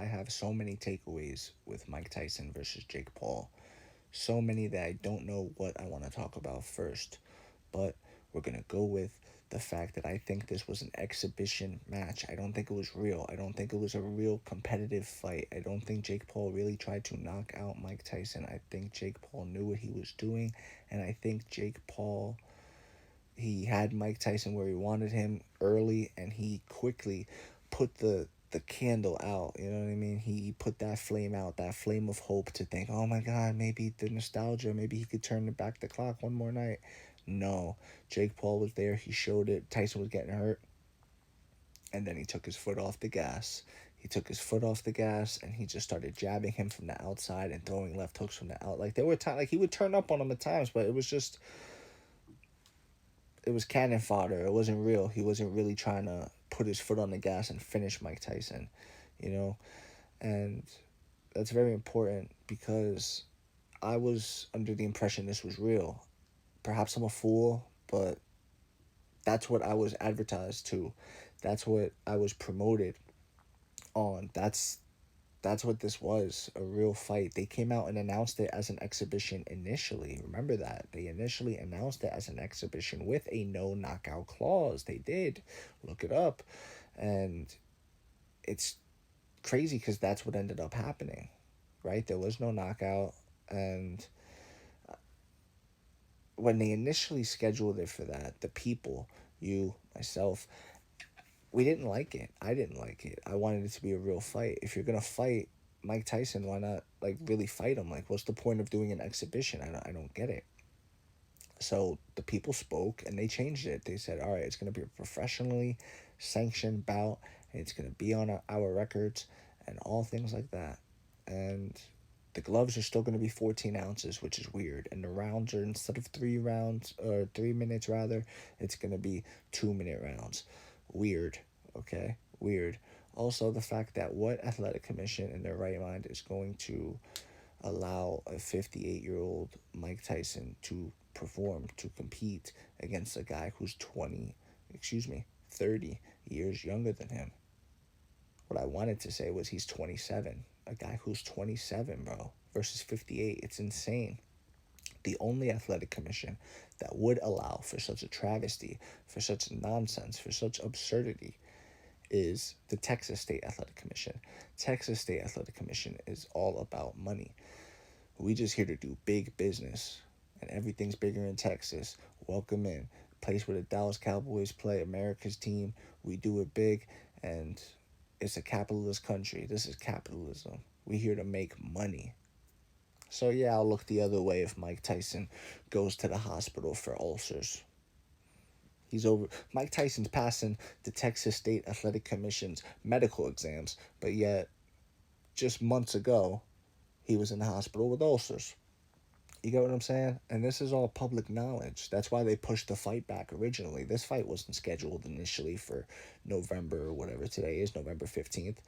I have so many takeaways with Mike Tyson versus Jake Paul. So many that I don't know what I want to talk about first. But we're going to go with the fact that I think this was an exhibition match. I don't think it was real. I don't think it was a real competitive fight. I don't think Jake Paul really tried to knock out Mike Tyson. I think Jake Paul knew what he was doing. And I think Jake Paul, he had Mike Tyson where he wanted him early, and he quickly put the candle out. You know what I mean? He put that flame out, that flame of hope to think, oh my God, maybe the nostalgia, maybe he could turn back the clock one more night. No, Jake Paul was there. He showed it. Tyson was getting hurt, and then he took his foot off the gas. He took his foot off the gas, and he just started jabbing him from the outside and throwing left hooks from the out. Like there were times, like he would turn up on him at times, but it was cannon fodder. It wasn't real. He wasn't really trying to put his foot on the gas and finish Mike Tyson, you know? And that's very important because I was under the impression this was real. Perhaps I'm a fool, but that's what I was advertised to. That's what I was promoted on. That's what this was, a real fight. They came out and announced it as an exhibition initially. Remember that. They initially announced it as an exhibition with a no knockout clause. They did. Look it up. And it's crazy because that's what ended up happening, right? There was no knockout. And when they initially scheduled it for that, the people, you, myself, we didn't like it. I didn't like it. I wanted it to be a real fight. If you're gonna fight Mike Tyson, why not like really fight him? Like, what's the point of doing an exhibition? I don't get it. So the people spoke and they changed it. They said, all right, it's gonna be a professionally sanctioned bout, and it's gonna be on our records and all things like that. And the gloves are still going to be 14 ounces, which is weird. And the rounds are, instead of 3 rounds, or 3 minutes rather, it's going to be 2 minute rounds. Weird. Okay? Weird. Also, the fact that what athletic commission in their right mind is going to allow a 58-year-old Mike Tyson to perform, to compete against a guy who's 30 years younger than him. What I wanted to say was he's 27. A guy who's 27, bro, versus 58. It's insane. The only athletic commission that would allow for such a travesty, for such nonsense, for such absurdity is the Texas State Athletic Commission. Texas State Athletic Commission is all about money. We just here to do big business, and everything's bigger in Texas. Welcome in. Place where the Dallas Cowboys play, America's team. We do it big, and it's a capitalist country. This is capitalism. We here to make money. So yeah, I'll look the other way if Mike Tyson goes to the hospital for ulcers. He's over. Mike Tyson's passing the Texas State Athletic Commission's medical exams, but yet just months ago, he was in the hospital with ulcers. You get what I'm saying? And this is all public knowledge. That's why they pushed the fight back originally. This fight wasn't scheduled initially for November or whatever today is, November 15th.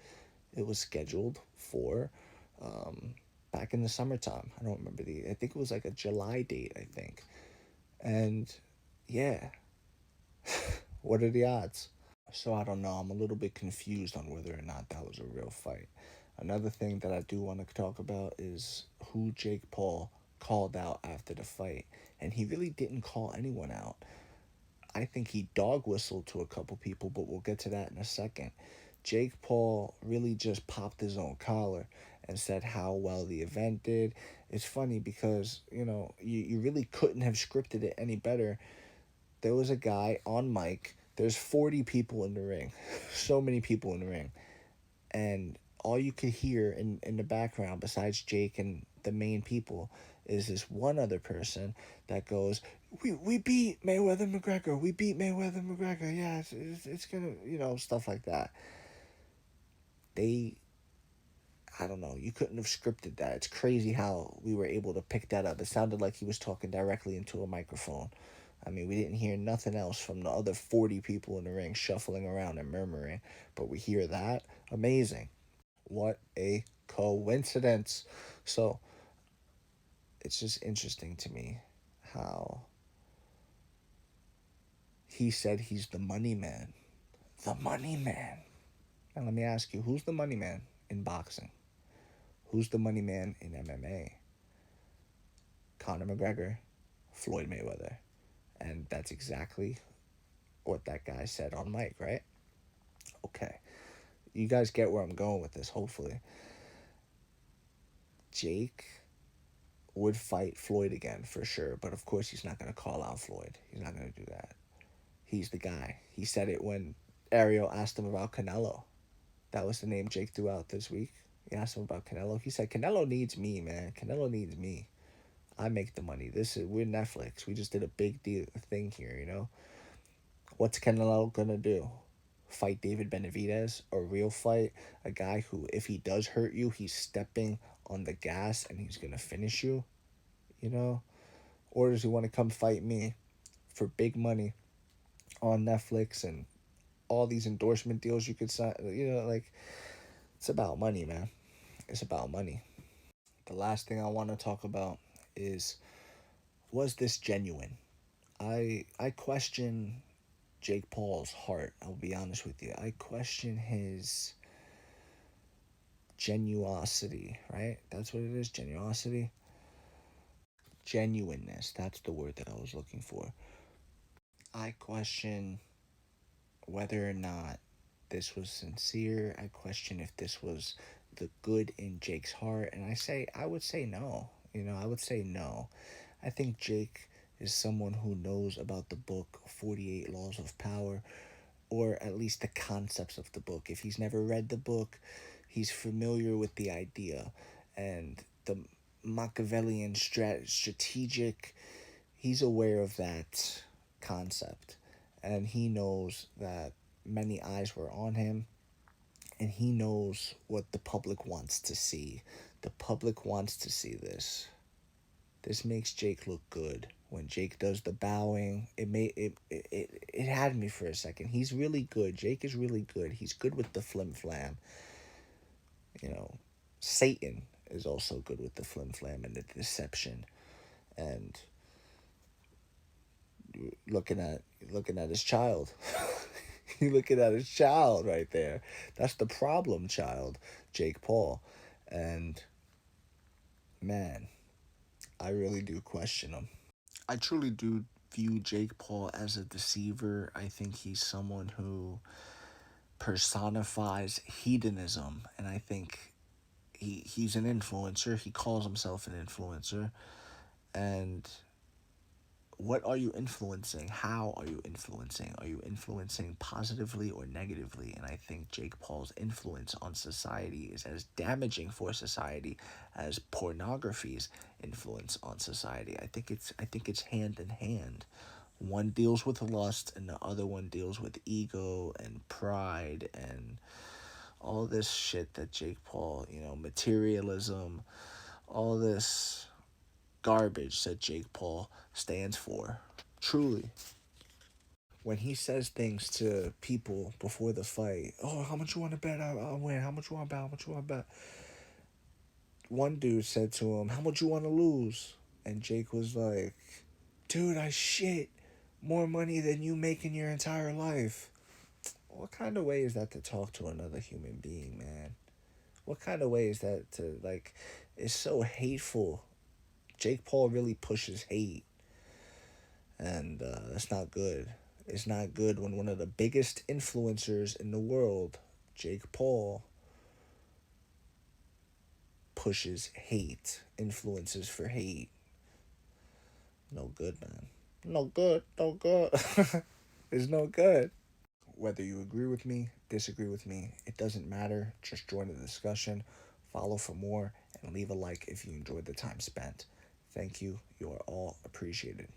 It was scheduled for back in the summertime. I think it was like a July date, I think. And yeah, what are the odds? So I don't know. I'm a little bit confused on whether or not that was a real fight. Another thing that I do want to talk about is who Jake Paul called out after the fight. And he really didn't call anyone out. I think he dog whistled to a couple people, but we'll get to that in a second. Jake Paul really just popped his own collar and said how well the event did. It's funny because, you really couldn't have scripted it any better. There was a guy on mic. There's 40 people in the ring. So many people in the ring. And all you could hear in the background, besides Jake and the main people, is this one other person that goes, we beat Mayweather McGregor. We beat Mayweather McGregor. Yeah, it's going to, stuff like that. I don't know, you couldn't have scripted that. It's crazy how we were able to pick that up. It sounded like he was talking directly into a microphone. I mean, we didn't hear nothing else from the other 40 people in the ring shuffling around and murmuring, but we hear that. Amazing. What a coincidence. So, it's just interesting to me how he said he's the money man. The money man. Now, let me ask you, who's the money man in boxing? Who's the money man in MMA? Conor McGregor, Floyd Mayweather. And that's exactly what that guy said on mic, right? Okay. You guys get where I'm going with this, hopefully. Jake would fight Floyd again for sure, but of course he's not going to call out Floyd. He's not going to do that. He's the guy. He said it when Ariel asked him about Canelo. That was the name Jake threw out this week. He asked him about Canelo. He said, Canelo needs me, man. Canelo needs me. I make the money. We're Netflix. We just did a big deal thing here, you know? What's Canelo gonna do? Fight David Benavidez? A real fight? A guy who, if he does hurt you, he's stepping on the gas and he's gonna finish you, you know? Or does he want to come fight me for big money on Netflix and all these endorsement deals you could sign? You know, like, it's about money, man. It's about money. The last thing I want to talk about is, was this genuine? I question Jake Paul's heart. I'll be honest with you. I question his genuosity, right? That's what it is, genuosity. Genuineness. That's the word that I was looking for. I question whether or not this was sincere. I question if this was the good in Jake's heart. And I would say no. You know, I would say no. I think Jake is someone who knows about the book 48 Laws of Power, or at least the concepts of the book. If he's never read the book, he's familiar with the idea and the Machiavellian strategic. He's aware of that concept, and he knows that many eyes were on him, and he knows what the public wants to see. The public wants to see this. This makes Jake look good. When Jake does the bowing, it had me for a second. He's really good. Jake is really good. He's good with the flim flam. You know, Satan is also good with the flim flam and the deception. And looking at his child. You're looking at his child right there. That's the problem child, Jake Paul. And man, I really do question him. I truly do view Jake Paul as a deceiver. I think he's someone who personifies hedonism, and I think he's an influencer. He calls himself an influencer. And what are you influencing? How are you influencing? Are you influencing positively or negatively? And I think Jake Paul's influence on society is as damaging for society as pornography's influence on society. I think it's hand in hand. One deals with lust and the other one deals with ego and pride and all this shit that Jake Paul, materialism, all this garbage that Jake Paul stands for. Truly. When he says things to people before the fight, oh, how much you want to bet I'll win? How much you want to bet? How much you want to bet? One dude said to him, how much you want to lose? And Jake was like, dude, I shit more money than you make in your entire life. What kind of way is that to talk to another human being, man? What kind of way is that to, like, it's so hateful. Jake Paul really pushes hate, and that's not good. It's not good when one of the biggest influencers in the world, Jake Paul, pushes hate, influences for hate. No good, man. No good, no good. It's no good. Whether you agree with me, disagree with me, it doesn't matter. Just join the discussion, follow for more, and leave a like if you enjoyed the time spent. Thank you. You are all appreciated.